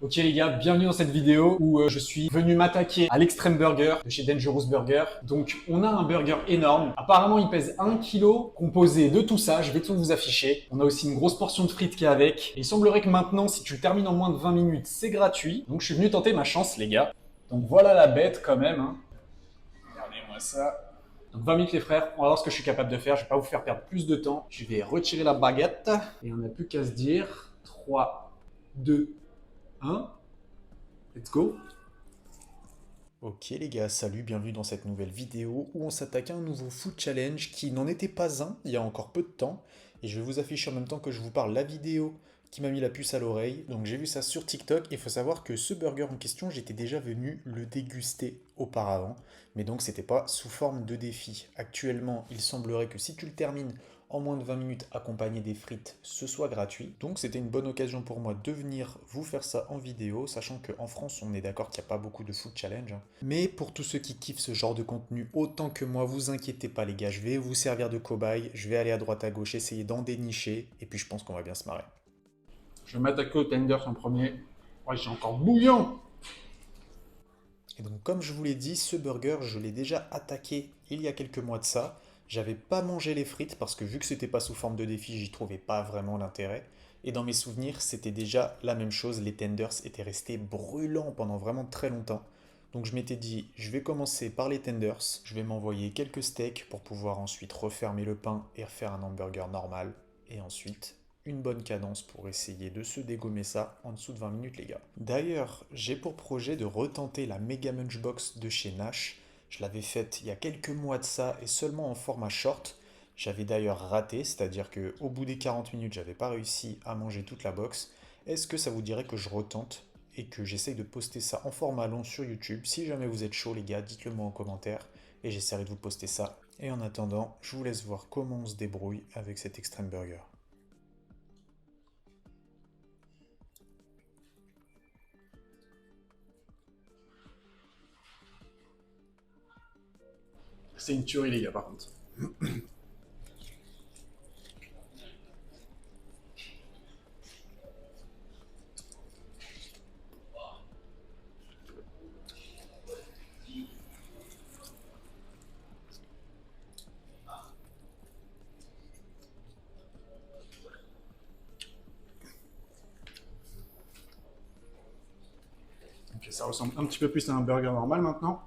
Ok les gars, bienvenue dans cette vidéo où je suis venu m'attaquer à l'Extreme Burger de chez Dangerous Burger. Donc on a un burger énorme, apparemment il pèse 1 kg, composé de tout ça, je vais tout vous afficher. On a aussi une grosse portion de frites qui est avec. Et il semblerait que maintenant si tu le termines en moins de 20 minutes c'est gratuit. Donc je suis venu tenter ma chance les gars. Donc voilà la bête quand même. Regardez-moi ça. Donc 20 minutes les frères, on va voir ce que je suis capable de faire, je vais pas vous faire perdre plus de temps. Je vais retirer la baguette et on n'a plus qu'à se dire 3, 2, 1. Let's go. Ok les gars, salut, bienvenue dans cette nouvelle vidéo où on s'attaque à un nouveau food challenge qui n'en était pas un il y a encore peu de temps. Et je vais vous afficher en même temps que je vous parle la vidéo qui m'a mis la puce à l'oreille. Donc j'ai vu ça sur TikTok et il faut savoir que ce burger en question, j'étais déjà venu le déguster auparavant. Mais donc c'était pas sous forme de défi. Actuellement, il semblerait que si tu le termines en moins de 20 minutes accompagné des frites, ce soit gratuit. Donc c'était une bonne occasion pour moi de venir vous faire ça en vidéo, sachant qu'en France on est d'accord qu'il n'y a pas beaucoup de food challenge, hein. Mais pour tous ceux qui kiffent ce genre de contenu autant que moi, vous inquiétez pas les gars, je vais vous servir de cobaye, je vais aller à droite à gauche, essayer d'en dénicher, et puis je pense qu'on va bien se marrer. Je vais m'attaquer aux tenders en premier. Ouais, j'ai encore bouillon. Et donc comme je vous l'ai dit, ce burger, je l'ai déjà attaqué il y a quelques mois de ça. J'avais pas mangé les frites parce que vu que c'était pas sous forme de défi, j'y trouvais pas vraiment l'intérêt. Et dans mes souvenirs, c'était déjà la même chose, les tenders étaient restés brûlants pendant vraiment très longtemps. Donc je m'étais dit, je vais commencer par les tenders, je vais m'envoyer quelques steaks pour pouvoir ensuite refermer le pain et refaire un hamburger normal. Et ensuite, une bonne cadence pour essayer de se dégommer ça en dessous de 20 minutes les gars. D'ailleurs, j'ai pour projet de retenter la Mega Munchbox de chez Nash. Je l'avais faite il y a quelques mois de ça et seulement en format short. J'avais d'ailleurs raté, c'est-à-dire que au bout des 40 minutes, j'avais pas réussi à manger toute la box. Est-ce que ça vous dirait que je retente et que j'essaye de poster ça en format long sur YouTube? Si jamais vous êtes chaud les gars, dites-le moi en commentaire et j'essaierai de vous poster ça. Et en attendant, je vous laisse voir comment on se débrouille avec cet Extreme Burger. C'est une tuerie les gars par contre. Ok, ça ressemble un petit peu plus à un burger normal maintenant.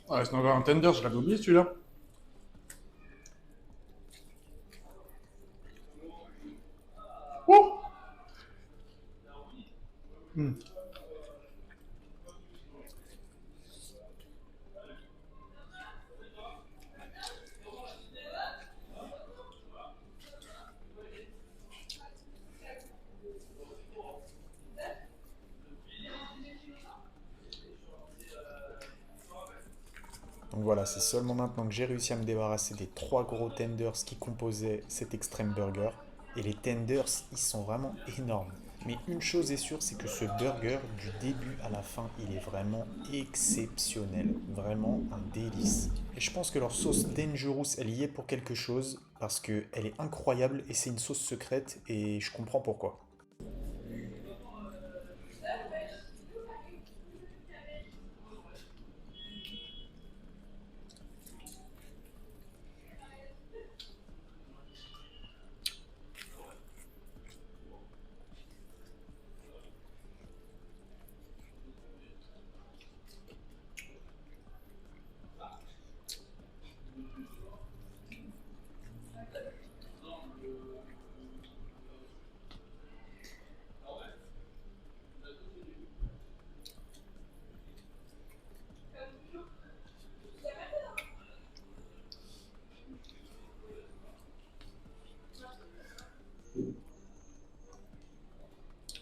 Ouais, c'est encore un tender, je l'avais oublié celui-là. Ouh. Hmm. Donc voilà, c'est seulement maintenant que j'ai réussi à me débarrasser des trois gros tenders qui composaient cet extreme burger. Et les tenders, ils sont vraiment énormes. Mais une chose est sûre, c'est que ce burger, du début à la fin, il est vraiment exceptionnel. Vraiment un délice. Et je pense que leur sauce Dangerous, elle y est pour quelque chose, parce qu'elle est incroyable et c'est une sauce secrète et je comprends pourquoi.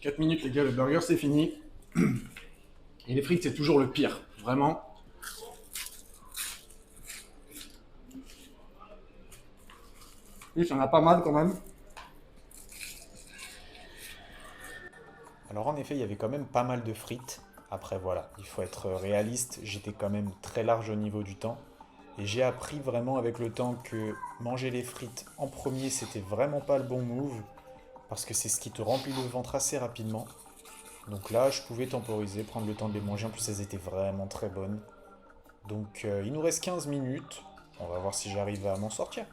4 minutes les gars, le burger c'est fini. Et les frites c'est toujours le pire, vraiment. Oui, il y en a pas mal quand même. Alors en effet, il y avait quand même pas mal de frites. Après voilà, il faut être réaliste, j'étais quand même très large au niveau du temps. Et j'ai appris vraiment avec le temps que manger les frites en premier, c'était vraiment pas le bon move, parce que c'est ce qui te remplit le ventre assez rapidement. Donc là, je pouvais temporiser, prendre le temps de les manger, en plus elles étaient vraiment très bonnes. Donc il nous reste 15 minutes, on va voir si j'arrive à m'en sortir.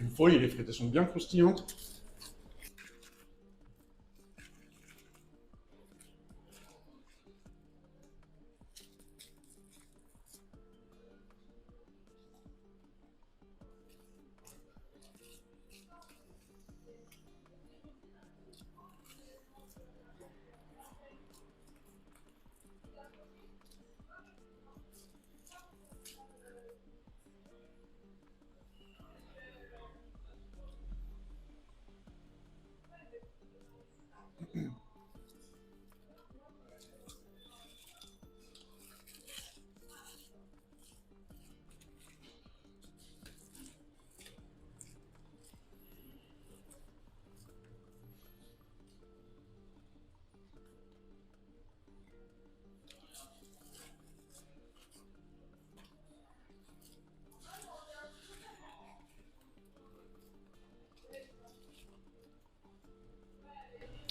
Une folie, les frites, elles sont bien croustillantes.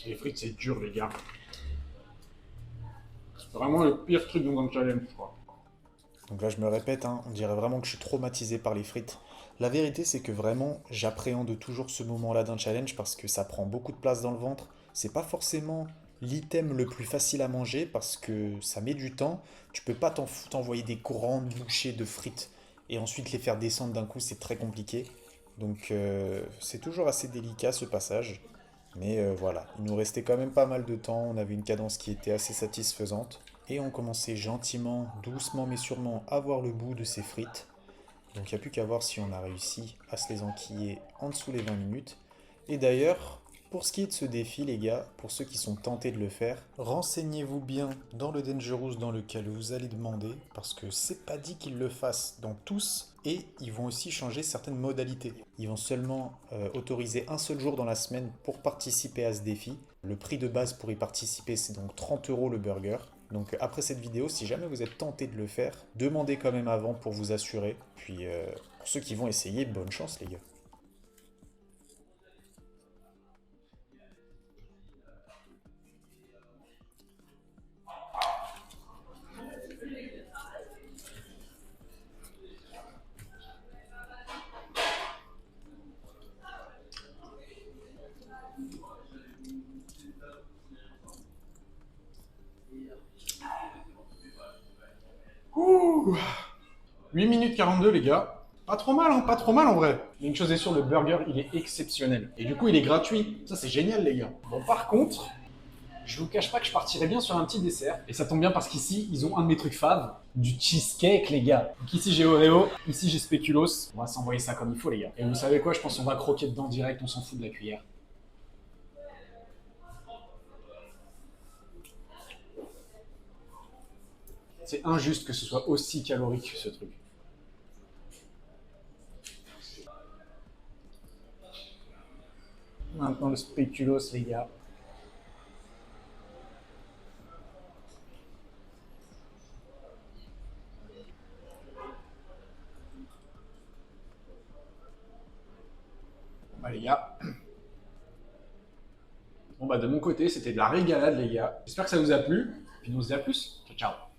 Les frites, c'est dur, les gars. C'est vraiment le pire truc dans un challenge, je crois. Donc là, je me répète, hein, on dirait vraiment que je suis traumatisé par les frites. La vérité, c'est que vraiment, j'appréhende toujours ce moment-là d'un challenge parce que ça prend beaucoup de place dans le ventre. C'est pas forcément l'item le plus facile à manger parce que ça met du temps. Tu peux pas t'envoyer des grandes bouchées de frites et ensuite les faire descendre d'un coup, c'est très compliqué. Donc c'est toujours assez délicat ce passage. Mais voilà, il nous restait quand même pas mal de temps, on avait une cadence qui était assez satisfaisante. Et on commençait gentiment, doucement mais sûrement à voir le bout de ces frites. Donc il n'y a plus qu'à voir si on a réussi à se les enquiller en dessous les 20 minutes. Et d'ailleurs, pour ce qui est de ce défi les gars, pour ceux qui sont tentés de le faire, renseignez-vous bien dans le Dangerous dans lequel vous allez demander, parce que c'est pas dit qu'ils le fassent dans tous, et ils vont aussi changer certaines modalités. Ils vont seulement autoriser un seul jour dans la semaine pour participer à ce défi. Le prix de base pour y participer c'est donc 30 € le burger. Donc après cette vidéo, si jamais vous êtes tenté de le faire, demandez quand même avant pour vous assurer. Puis pour ceux qui vont essayer, bonne chance les gars. Ouh, 8 minutes 42, les gars. Pas trop mal, hein, pas trop mal en vrai. Mais une chose est sûre, le burger, il est exceptionnel. Et du coup, il est gratuit. Ça, c'est génial, les gars. Bon, par contre, je vous cache pas que je partirais bien sur un petit dessert. Et ça tombe bien parce qu'ici, ils ont un de mes trucs faves, du cheesecake, les gars. Donc ici, j'ai Oreo, ici, j'ai Spéculoos. On va s'envoyer ça comme il faut, les gars. Et vous savez quoi, je pense qu'on va croquer dedans direct, on s'en fout de la cuillère. C'est injuste que ce soit aussi calorique, ce truc. Maintenant, le Spéculoos, les gars. Bah les gars. Bon bah de mon côté, c'était de la régalade les gars. J'espère que ça vous a plu. Puis nous on se dit à plus. Ciao ciao.